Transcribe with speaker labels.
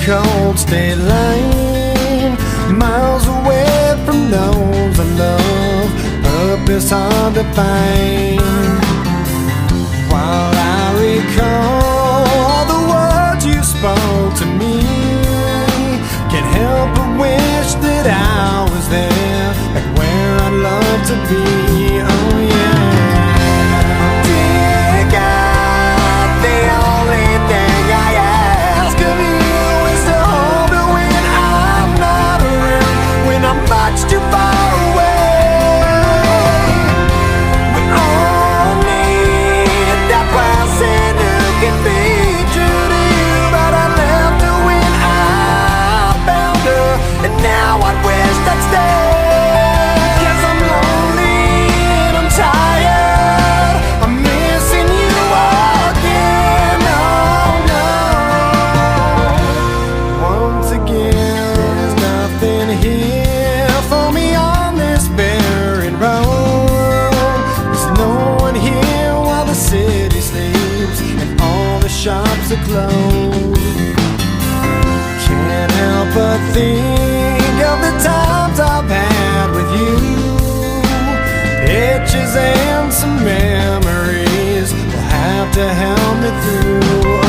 Speaker 1: cold state line, miles away from those I love. Purpose hard to find. While I recall the words you spoke to me, can't help but wish that I was there, like where I'd love to be. Oh yeah. Dear God, the only thing I ask of you is to hold me when I'm not around, when I'm much too far away. We all need that person who can be true to you, but I left her when I found her, and now I wish I'd stay. 'Cause I'm lonely and I'm tired, I'm missing you again. Oh no. Once again, there's nothing here for me on this barren road. There's no one here while the city sleeps and all the shops are closed. Can't help but think of the times I've had with you. Pictures and some memories will have to help me through.